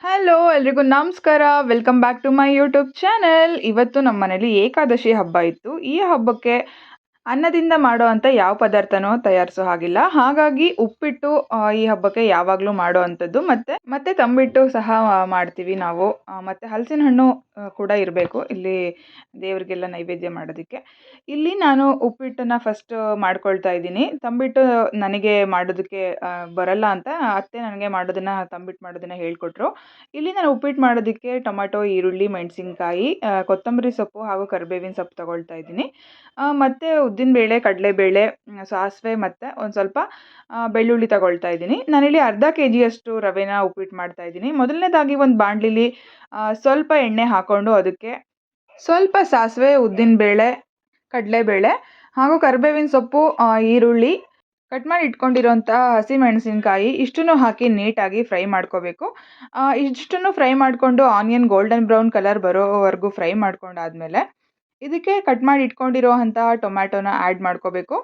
Hello ಎಲ್ರಿಗೂ ನಮಸ್ಕಾರ. Welcome back to my YouTube channel. ಇವತ್ತು ನಮ್ಮ ಮನೇಲಿ ಏಕಾದಶಿ ಹಬ್ಬ ಇತ್ತು. ಈ ಹಬ್ಬಕ್ಕೆ ಅನ್ನದಿಂದ ಮಾಡೋ ಅಂಥ ಯಾವ ಪದಾರ್ಥನೂ ತಯಾರಿಸೋ ಹಾಗಿಲ್ಲ. ಹಾಗಾಗಿ ಉಪ್ಪಿಟ್ಟು ಈ ಹಬ್ಬಕ್ಕೆ ಯಾವಾಗಲೂ ಮಾಡೋ ಅಂಥದ್ದು. ಮತ್ತೆ ತಂಬಿಟ್ಟು ಸಹ ಮಾಡ್ತೀವಿ ನಾವು. ಮತ್ತು ಹಲಸಿನ ಹಣ್ಣು ಕೂಡ ಇರಬೇಕು ಇಲ್ಲಿ ದೇವರಿಗೆಲ್ಲ ನೈವೇದ್ಯ ಮಾಡೋದಕ್ಕೆ. ಇಲ್ಲಿ ನಾನು ಉಪ್ಪಿಟ್ಟನ್ನು ಫಸ್ಟ್ ಮಾಡ್ಕೊಳ್ತಾ ಇದ್ದೀನಿ. ತಂಬಿಟ್ಟು ನನಗೆ ಮಾಡೋದಕ್ಕೆ ಬರಲ್ಲ ಅಂತ ಅತ್ತೆ ನನಗೆ ತಂಬಿಟ್ಟು ಮಾಡೋದನ್ನು ಹೇಳ್ಕೊಟ್ರು. ಇಲ್ಲಿ ನಾನು ಉಪ್ಪಿಟ್ಟು ಮಾಡೋದಕ್ಕೆ ಟೊಮೆಟೊ, ಈರುಳ್ಳಿ, ಮೆಣಸಿನ್ಕಾಯಿ, ಕೊತ್ತಂಬರಿ ಸೊಪ್ಪು ಹಾಗೂ ಕರಿಬೇವಿನ ಸೊಪ್ಪು ತಗೊಳ್ತಾ ಇದ್ದೀನಿ. ಮತ್ತು ಉದ್ದಿನಬೇಳೆ, ಕಡಲೆಬೇಳೆ, ಸಾಸಿವೆ ಮತ್ತು ಒಂದು ಸ್ವಲ್ಪ ಬೆಳ್ಳುಳ್ಳಿ ತಗೊಳ್ತಾ ಇದ್ದೀನಿ. ನಾನಿಲ್ಲಿ ಅರ್ಧ ಕೆಜಿಯಷ್ಟು ರವೆನ ಉಪ್ಪಿಟ್ಟು ಮಾಡ್ತಾ ಇದ್ದೀನಿ. ಮೊದಲನೇದಾಗಿ ಒಂದು ಬಾಣಲಿಲಿ ಸ್ವಲ್ಪ ಎಣ್ಣೆ ಹಾಕ್ಕೊಂಡು ಅದಕ್ಕೆ ಸ್ವಲ್ಪ ಸಾಸಿವೆ, ಉದ್ದಿನಬೇಳೆ, ಕಡಲೆಬೇಳೆ ಹಾಗೂ ಕರಿಬೇವಿನ ಸೊಪ್ಪು, ಈರುಳ್ಳಿ, ಕಟ್ ಮಾಡಿ ಇಟ್ಕೊಂಡಿರೋಂಥ ಹಸಿಮೆಣಸಿನ್ಕಾಯಿ ಇಷ್ಟನ್ನು ಹಾಕಿ ನೀಟಾಗಿ ಫ್ರೈ ಮಾಡ್ಕೋಬೇಕು. ಇಷ್ಟನ್ನು ಫ್ರೈ ಮಾಡಿಕೊಂಡು ಆನಿಯನ್ ಗೋಲ್ಡನ್ ಬ್ರೌನ್ ಕಲರ್ ಬರೋವರೆಗೂ ಫ್ರೈ ಮಾಡ್ಕೊಂಡಾದಮೇಲೆ ಇದಕ್ಕೆ ಕಟ್ ಮಾಡಿ ಇಟ್ಕೊಂಡಿರೋ ಅಂತಹ ಟೊಮ್ಯಾಟೊನ ಆ್ಯಡ್ ಮಾಡ್ಕೋಬೇಕು.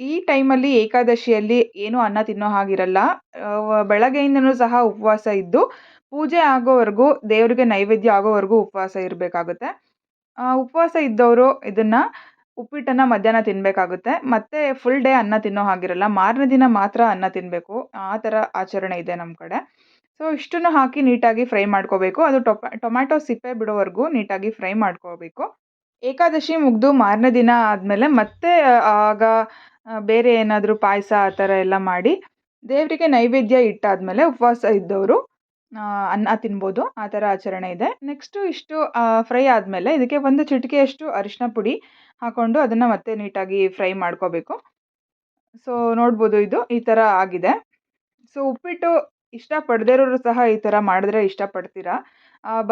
ಈ ಟೈಮಲ್ಲಿ ಏಕಾದಶಿಯಲ್ಲಿ ಏನೂ ಅನ್ನ ತಿನ್ನೋ ಹಾಗಿರಲ್ಲ. ಬೆಳಗ್ಗೆಯಿಂದನೂ ಸಹ ಉಪವಾಸ ಇದ್ದು ಪೂಜೆ ಆಗೋವರೆಗೂ, ದೇವರಿಗೆ ನೈವೇದ್ಯ ಆಗೋವರೆಗೂ ಉಪವಾಸ ಇರಬೇಕಾಗುತ್ತೆ. ಉಪವಾಸ ಇದ್ದವರು ಇದನ್ನು ಉಪ್ಪಿಟ್ಟನ್ನು ಮಧ್ಯಾಹ್ನ ತಿನ್ನಬೇಕಾಗುತ್ತೆ. ಮತ್ತು ಫುಲ್ ಡೇ ಅನ್ನ ತಿನ್ನೋ ಹಾಗಿರಲ್ಲ. ಮಾರನೇ ದಿನ ಮಾತ್ರ ಅನ್ನ ತಿನ್ನಬೇಕು. ಆ ಥರ ಆಚರಣೆ ಇದೆ ನಮ್ಮ ಕಡೆ. ಸೊ ಇಷ್ಟನ್ನು ಹಾಕಿ ನೀಟಾಗಿ ಫ್ರೈ ಮಾಡ್ಕೋಬೇಕು. ಅದು ಟೊಮ್ಯಾಟೊ ಸಿಪ್ಪೆ ಬಿಡೋವರೆಗೂ ನೀಟಾಗಿ ಫ್ರೈ ಮಾಡ್ಕೋಬೇಕು. ಏಕಾದಶಿ ಮುಗಿದು ಮಾರನೇ ದಿನ ಆದಮೇಲೆ ಮತ್ತೆ ಆಗ ಬೇರೆ ಏನಾದರೂ ಪಾಯಸ ಆ ಥರ ಎಲ್ಲ ಮಾಡಿ ದೇವರಿಗೆ ನೈವೇದ್ಯ ಇಟ್ಟಾದಮೇಲೆ ಉಪವಾಸ ಇದ್ದವರು ಅನ್ನ ತಿನ್ಬೋದು. ಆ ಥರ ಆಚರಣೆ ಇದೆ. ನೆಕ್ಸ್ಟು ಇಷ್ಟು ಫ್ರೈ ಆದಮೇಲೆ ಇದಕ್ಕೆ ಒಂದು ಚಿಟಿಕೆಯಷ್ಟು ಅರಿಶಿನ ಪುಡಿ ಹಾಕ್ಕೊಂಡು ಅದನ್ನು ಮತ್ತೆ ನೀಟಾಗಿ ಫ್ರೈ ಮಾಡ್ಕೋಬೇಕು. ಸೊ ನೋಡ್ಬೋದು, ಇದು ಈ ಥರ ಆಗಿದೆ. ಸೊ ಉಪ್ಪಿಟ್ಟು ಇಷ್ಟಪಡದೇ ಇರೋರು ಸಹ ಈ ಥರ ಮಾಡಿದ್ರೆ ಇಷ್ಟಪಡ್ತೀರಾ.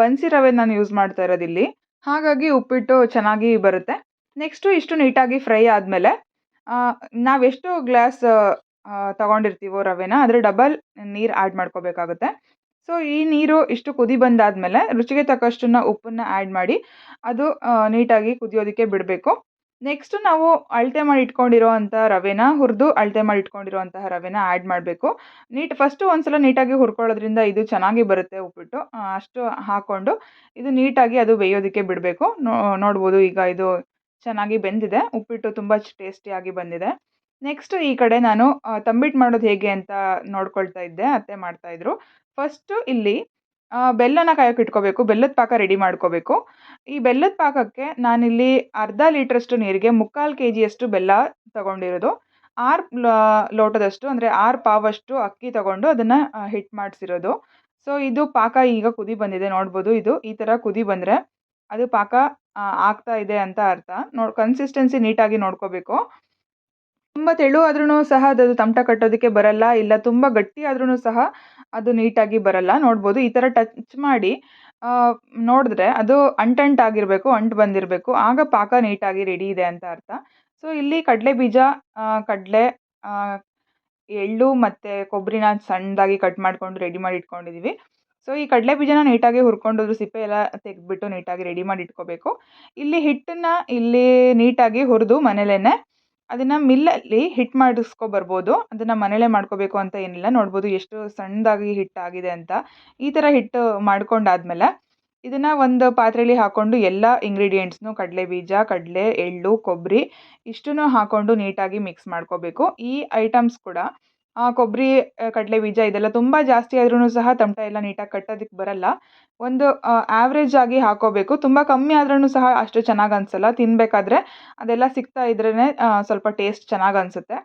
ಬನ್ಸಿ ರವೆ ನಾನು ಯೂಸ್ ಮಾಡ್ತಾ ಇರೋದಿಲ್ಲಿ, ಹಾಗಾಗಿ ಉಪ್ಪಿಟ್ಟು ಚೆನ್ನಾಗಿ ಬರುತ್ತೆ. ನೆಕ್ಸ್ಟು ಇಷ್ಟು ನೀಟಾಗಿ ಫ್ರೈ ಆದಮೇಲೆ ನಾವೆಷ್ಟು ಗ್ಲಾಸ್ ತಗೊಂಡಿರ್ತೀವೋ ರವೆನ ಅದರ ಡಬಲ್ ನೀರು ಆ್ಯಡ್ ಮಾಡ್ಕೋಬೇಕಾಗುತ್ತೆ. ಸೊ ಈ ನೀರು ಇಷ್ಟು ಕುದಿ ಬಂದಾದಮೇಲೆ ರುಚಿಗೆ ತಕ್ಕಷ್ಟನ್ನು ಉಪ್ಪನ್ನು ಆ್ಯಡ್ ಮಾಡಿ ಅದು ನೀಟಾಗಿ ಕುದಿಯೋದಕ್ಕೆ ಬಿಡಬೇಕು. ನೆಕ್ಸ್ಟು ನಾವು ಅಳತೆ ಮಾಡಿ ಇಟ್ಕೊಂಡಿರೋ ಅಂಥ ರವೆನ ಅಳತೆ ಮಾಡಿ ಇಟ್ಕೊಂಡಿರೋಂತಹ ರವೆನ ಆ್ಯಡ್ ಮಾಡಬೇಕು. ಫಸ್ಟು ಒಂದು ಸಲ ನೀಟಾಗಿ ಹುರ್ಕೊಳ್ಳೋದ್ರಿಂದ ಇದು ಚೆನ್ನಾಗಿ ಬರುತ್ತೆ ಉಪ್ಪಿಟ್ಟು. ಅಷ್ಟು ಹಾಕ್ಕೊಂಡು ಇದು ನೀಟಾಗಿ ಅದು ಬೇಯೋದಕ್ಕೆ ಬಿಡಬೇಕು. ನೋಡ್ಬೋದು, ಈಗ ಇದು ಚೆನ್ನಾಗಿ ಬೆಂದಿದೆ. ಉಪ್ಪಿಟ್ಟು ತುಂಬ ಟೇಸ್ಟಿಯಾಗಿ ಬಂದಿದೆ. ನೆಕ್ಸ್ಟು ಈ ಕಡೆ ನಾನು ತಂಬಿಟ್ಟು ಮಾಡೋದು ಹೇಗೆ ಅಂತ ನೋಡ್ಕೊಳ್ತಾ ಇದ್ದೆ. ಅತ್ತೆ ಮಾಡ್ತಾಯಿದ್ರು. ಫಸ್ಟು ಇಲ್ಲಿ ಬೆಲ್ಲನ ಕಾಯೋಕೆ ಇಟ್ಕೋಬೇಕು. ಬೆಲ್ಲದ ಪಾಕ ರೆಡಿ ಮಾಡ್ಕೋಬೇಕು. ಈ ಬೆಲ್ಲದ ಪಾಕಕ್ಕೆ ನಾನಿಲ್ಲಿ ಅರ್ಧ ಲೀಟ್ರಷ್ಟು ನೀರಿಗೆ 3/4 ಕೆಜಿಯಷ್ಟು ಬೆಲ್ಲ ತಗೊಂಡಿರೋದು. 6 ಲೋಟದಷ್ಟು ಅಂದರೆ 6 ಪಾವಷ್ಟು ಅಕ್ಕಿ ತಗೊಂಡು ಅದನ್ನು ಹಿಟ್ಟು ಮಾಡಿಸಿರೋದು. ಸೊ ಇದು ಪಾಕ ಈಗ ಕುದಿ ಬಂದಿದೆ. ನೋಡ್ಬೋದು, ಇದು ಈ ಥರ ಕುದಿ ಬಂದರೆ ಅದು ಪಾಕ ಆಗ್ತಾ ಇದೆ ಅಂತ ಅರ್ಥ. ಕನ್ಸಿಸ್ಟೆನ್ಸಿ ನೀಟಾಗಿ ನೋಡ್ಕೋಬೇಕು. ತುಂಬ ತೆಳು ಆದ್ರೂ ಸಹ ಅದು ತಮಟ ಕಟ್ಟೋದಕ್ಕೆ ಬರಲ್ಲ, ಇಲ್ಲ ತುಂಬ ಗಟ್ಟಿ ಆದ್ರೂ ಸಹ ಅದು ನೀಟಾಗಿ ಬರಲ್ಲ. ನೋಡ್ಬೋದು, ಈ ಥರ ಟಚ್ ಮಾಡಿ ನೋಡಿದ್ರೆ ಅದು ಅಂಟಂಟಾಗಿರಬೇಕು, ಅಂಟು ಬಂದಿರಬೇಕು. ಆಗ ಪಾಕ ನೀಟಾಗಿ ರೆಡಿ ಇದೆ ಅಂತ ಅರ್ಥ. ಸೊ ಇಲ್ಲಿ ಕಡಲೆ ಬೀಜ, ಕಡಲೆ, ಎಳ್ಳು ಮತ್ತು ಕೊಬ್ಬರಿನ ಸಣ್ಣದಾಗಿ ಕಟ್ ಮಾಡ್ಕೊಂಡು ರೆಡಿ ಮಾಡಿ ಇಟ್ಕೊಂಡಿದ್ದೀವಿ. ಸೊ ಈ ಕಡಲೆ ಬೀಜನ ನೀಟಾಗಿ ಹುರ್ಕೊಂಡು ಸಿಪ್ಪೆ ಎಲ್ಲ ತೆಗೆದ್ಬಿಟ್ಟು ನೀಟಾಗಿ ರೆಡಿ ಮಾಡಿ ಇಟ್ಕೋಬೇಕು. ಇಲ್ಲಿ ಹಿಟ್ಟನ್ನು ನೀಟಾಗಿ ಹುರಿದು ಮನೇಲೇ ಅದನ್ನು ಮಿಲ್ಲಲ್ಲಿ ಹಿಟ್ಟು ಮಾಡಿಸ್ಕೊಬರ್ಬೋದು. ಅದನ್ನು ಮನೇಲೇ ಮಾಡ್ಕೋಬೇಕು ಅಂತ ಏನಿಲ್ಲ. ನೋಡ್ಬೋದು ಎಷ್ಟು ಸಣ್ಣದಾಗಿ ಹಿಟ್ಟಾಗಿದೆ ಅಂತ. ಈ ಥರ ಹಿಟ್ಟು ಮಾಡ್ಕೊಂಡಾದ್ಮೇಲೆ ಇದನ್ನು ಒಂದು ಪಾತ್ರೆಯಲ್ಲಿ ಹಾಕ್ಕೊಂಡು ಎಲ್ಲ ಇಂಗ್ರೀಡಿಯೆಂಟ್ಸ್ನು ಕಡಲೆ ಬೀಜ, ಕಡಲೆ, ಎಳ್ಳು, ಕೊಬ್ಬರಿ ಇಷ್ಟನ್ನು ಹಾಕ್ಕೊಂಡು ನೀಟಾಗಿ ಮಿಕ್ಸ್ ಮಾಡ್ಕೋಬೇಕು. ಈ ಐಟಮ್ಸ್ ಕೂಡ ಕೊಬ್ಬರಿ, ಕಡಲೆ ಬೀಜ ಇದೆಲ್ಲ ತುಂಬ ಜಾಸ್ತಿ ಆದ್ರೂ ಸಹ ತಮಟ ಎಲ್ಲ ನೀಟಾಗಿ ಕಟ್ಟೋದಕ್ಕೆ ಬರಲ್ಲ. ಒಂದು ಆವ್ರೇಜ್ ಆಗಿ ಹಾಕ್ಕೋಬೇಕು. ತುಂಬ ಕಮ್ಮಿ ಆದ್ರೂ ಸಹ ಅಷ್ಟು ಚೆನ್ನಾಗಿ ಅನಿಸಲ್ಲ. ತಿನ್ನಬೇಕಾದ್ರೆ ಅದೆಲ್ಲ ಸಿಗ್ತಾ ಇದ್ರೇ ಸ್ವಲ್ಪ ಟೇಸ್ಟ್ ಚೆನ್ನಾಗಿ ಅನಿಸುತ್ತೆ.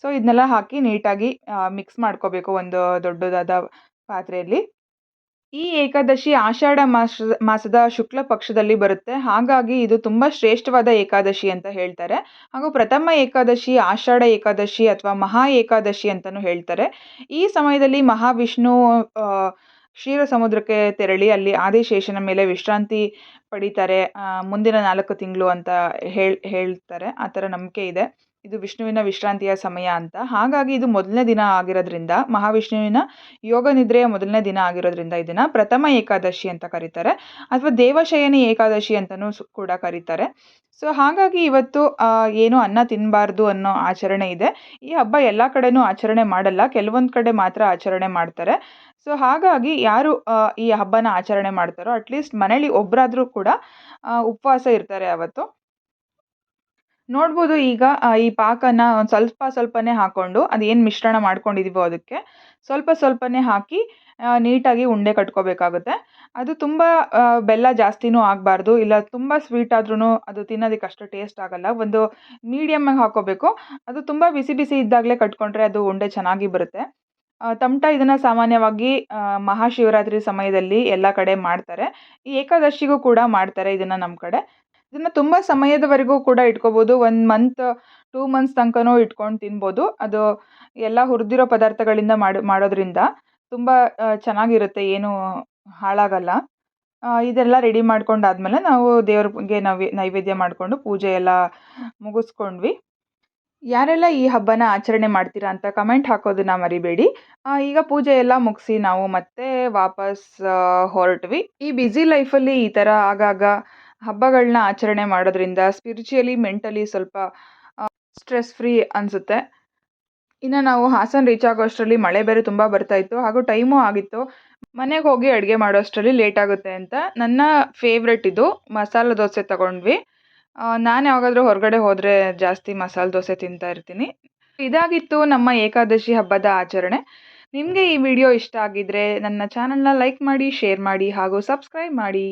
ಸೊ ಇದನ್ನೆಲ್ಲ ಹಾಕಿ ನೀಟಾಗಿ ಮಿಕ್ಸ್ ಮಾಡ್ಕೋಬೇಕು ಒಂದು ದೊಡ್ಡದಾದ ಪಾತ್ರೆಯಲ್ಲಿ. ಈ ಏಕಾದಶಿ ಆಷಾಢ ಮಾಸದ ಶುಕ್ಲ ಪಕ್ಷದಲ್ಲಿ ಬರುತ್ತೆ. ಹಾಗಾಗಿ ಇದು ತುಂಬ ಶ್ರೇಷ್ಠವಾದ ಏಕಾದಶಿ ಅಂತ ಹೇಳ್ತಾರೆ. ಹಾಗೂ ಪ್ರಥಮ ಏಕಾದಶಿ, ಆಷಾಢ ಏಕಾದಶಿ ಅಥವಾ ಮಹಾ ಏಕಾದಶಿ ಅಂತಲೂ ಹೇಳ್ತಾರೆ. ಈ ಸಮಯದಲ್ಲಿ ಮಹಾವಿಷ್ಣು ಕ್ಷೀರ ಸಮುದ್ರಕ್ಕೆ ತೆರಳಿ ಅಲ್ಲಿ ಆದಿಶೇಷನ ಮೇಲೆ ವಿಶ್ರಾಂತಿ ಪಡಿತಾರೆ ಮುಂದಿನ 4 ತಿಂಗಳು ಅಂತ ಹೇಳ್ತಾರೆ. ಆ ಥರ ನಂಬಿಕೆ ಇದೆ. ಇದು ವಿಷ್ಣುವಿನ ವಿಶ್ರಾಂತಿಯ ಸಮಯ ಅಂತ. ಹಾಗಾಗಿ ಇದು ಮೊದಲನೇ ದಿನ ಆಗಿರೋದ್ರಿಂದ, ಮಹಾವಿಷ್ಣುವಿನ ಯೋಗ ನಿದ್ರೆಯ ಮೊದಲನೇ ದಿನ ಆಗಿರೋದ್ರಿಂದ ಇದನ್ನು ಪ್ರಥಮ ಏಕಾದಶಿ ಅಂತ ಕರೀತಾರೆ, ಅಥವಾ ದೇವಶಯನಿ ಏಕಾದಶಿ ಅಂತಲೂ ಕೂಡ ಕರೀತಾರೆ. ಸೊ ಹಾಗಾಗಿ ಇವತ್ತು ಏನು ಅನ್ನ ತಿನ್ನಬಾರ್ದು ಅನ್ನೋ ಆಚರಣೆ ಇದೆ. ಈ ಹಬ್ಬ ಎಲ್ಲ ಕಡೆನೂ ಆಚರಣೆ ಮಾಡಲ್ಲ, ಕೆಲವೊಂದು ಕಡೆ ಮಾತ್ರ ಆಚರಣೆ ಮಾಡ್ತಾರೆ. ಸೊ ಹಾಗಾಗಿ ಯಾರು ಈ ಹಬ್ಬನ ಆಚರಣೆ ಮಾಡ್ತಾರೋ ಅಟ್ಲೀಸ್ಟ್ ಮನೇಲಿ ಒಬ್ಬರಾದರೂ ಕೂಡ ಉಪವಾಸ ಇರ್ತಾರೆ ಅವತ್ತು. ನೋಡ್ಬೋದು ಈಗ ಈ ಪಾಕನ ಒಂದು ಸ್ವಲ್ಪನೇ ಹಾಕ್ಕೊಂಡು, ಅದೇನು ಮಿಶ್ರಣ ಮಾಡ್ಕೊಂಡಿದ್ದೀವೋ ಅದಕ್ಕೆ ಸ್ವಲ್ಪನೇ ಹಾಕಿ ನೀಟಾಗಿ ಉಂಡೆ ಕಟ್ಕೋಬೇಕಾಗುತ್ತೆ. ಅದು ತುಂಬ ಬೆಲ್ಲ ಜಾಸ್ತಿನೂ ಆಗಬಾರ್ದು, ಇಲ್ಲ ತುಂಬ ಸ್ವೀಟ್ ಆದ್ರೂ ಅದು ತಿನ್ನೋದಕ್ಕೆ ಅಷ್ಟು ಟೇಸ್ಟ್ ಆಗಲ್ಲ. ಒಂದು ಮೀಡಿಯಮ್ಮಾಗಿ ಹಾಕ್ಕೋಬೇಕು. ಅದು ತುಂಬ ಬಿಸಿ ಬಿಸಿ ಇದ್ದಾಗಲೇ ಕಟ್ಕೊಂಡ್ರೆ ಅದು ಉಂಡೆ ಚೆನ್ನಾಗಿ ಬರುತ್ತೆ. ತಮಟ ಇದನ್ನು ಸಾಮಾನ್ಯವಾಗಿ ಮಹಾಶಿವರಾತ್ರಿ ಸಮಯದಲ್ಲಿ ಎಲ್ಲ ಕಡೆ ಮಾಡ್ತಾರೆ. ಈ ಏಕಾದಶಿಗೂ ಕೂಡ ಮಾಡ್ತಾರೆ ಇದನ್ನು ನಮ್ಮ ಕಡೆ. ಇದನ್ನು ತುಂಬ ಸಮಯದವರೆಗೂ ಕೂಡ ಇಟ್ಕೋಬೋದು. 1 ಮಂತ್ 2 ಮಂತ್ಸ್ ತನಕನೂ ಇಟ್ಕೊಂಡು ತಿನ್ಬೋದು. ಅದು ಎಲ್ಲ ಹುರಿದಿರೋ ಪದಾರ್ಥಗಳಿಂದ ಮಾಡೋದ್ರಿಂದ ತುಂಬ ಚೆನ್ನಾಗಿರುತ್ತೆ, ಏನೂ ಹಾಳಾಗಲ್ಲ. ಇದೆಲ್ಲ ರೆಡಿ ಮಾಡ್ಕೊಂಡಾದ್ಮೇಲೆ ನಾವು ದೇವ್ರಿಗೆ ನೈವೇದ್ಯ ಮಾಡಿಕೊಂಡು ಪೂಜೆ ಎಲ್ಲ ಮುಗಿಸ್ಕೊಂಡ್ವಿ. ಯಾರೆಲ್ಲ ಈ ಹಬ್ಬನ ಆಚರಣೆ ಮಾಡ್ತೀರಾ ಅಂತ ಕಮೆಂಟ್ ಹಾಕೋದನ್ನ ಮರಿಬೇಡಿ. ಈಗ ಪೂಜೆ ಎಲ್ಲ ಮುಗಿಸಿ ನಾವು ಮತ್ತೆ ವಾಪಸ್ ಹೊರಟ್ವಿ. ಈ ಬ್ಯುಸಿ ಲೈಫಲ್ಲಿ ಈ ಥರ ಆಗಾಗ ಹಬ್ಬಗಳನ್ನ ಆಚರಣೆ ಮಾಡೋದ್ರಿಂದ ಸ್ಪಿರಿಚುಯಲಿ, ಮೆಂಟಲಿ ಸ್ವಲ್ಪ ಸ್ಟ್ರೆಸ್ ಫ್ರೀ ಅನಿಸುತ್ತೆ. ಇನ್ನು ನಾವು ಹಾಸನ ರೀಚ್ ಆಗೋ ಅಷ್ಟರಲ್ಲಿ ಮಳೆ ಬೇರೆ ತುಂಬ ಬರ್ತಾಯಿತ್ತು, ಹಾಗೂ ಟೈಮೂ ಆಗಿತ್ತು. ಮನೆಗೆ ಹೋಗಿ ಅಡುಗೆ ಮಾಡೋ ಅಷ್ಟರಲ್ಲಿ ಲೇಟ್ ಆಗುತ್ತೆ ಅಂತ ನನ್ನ ಫೇವ್ರೆಟ್ ಇದು ಮಸಾಲೆ ದೋಸೆ ತಗೊಂಡ್ವಿ. ನಾನು ಯಾವಾಗಾದರೂ ಹೊರಗಡೆ ಹೋದರೆ ಜಾಸ್ತಿ ಮಸಾಲೆ ದೋಸೆ ತಿಂತಾ ಇರ್ತೀನಿ. ಇದಾಗಿತ್ತು ನಮ್ಮ ಏಕಾದಶಿ ಹಬ್ಬದ ಆಚರಣೆ. ನಿಮಗೆ ಈ ವಿಡಿಯೋ ಇಷ್ಟ ಆಗಿದ್ದರೆ ನನ್ನ ಚಾನಲ್ನ ಲೈಕ್ ಮಾಡಿ, ಶೇರ್ ಮಾಡಿ ಹಾಗೂ ಸಬ್ಸ್ಕ್ರೈಬ್ ಮಾಡಿ.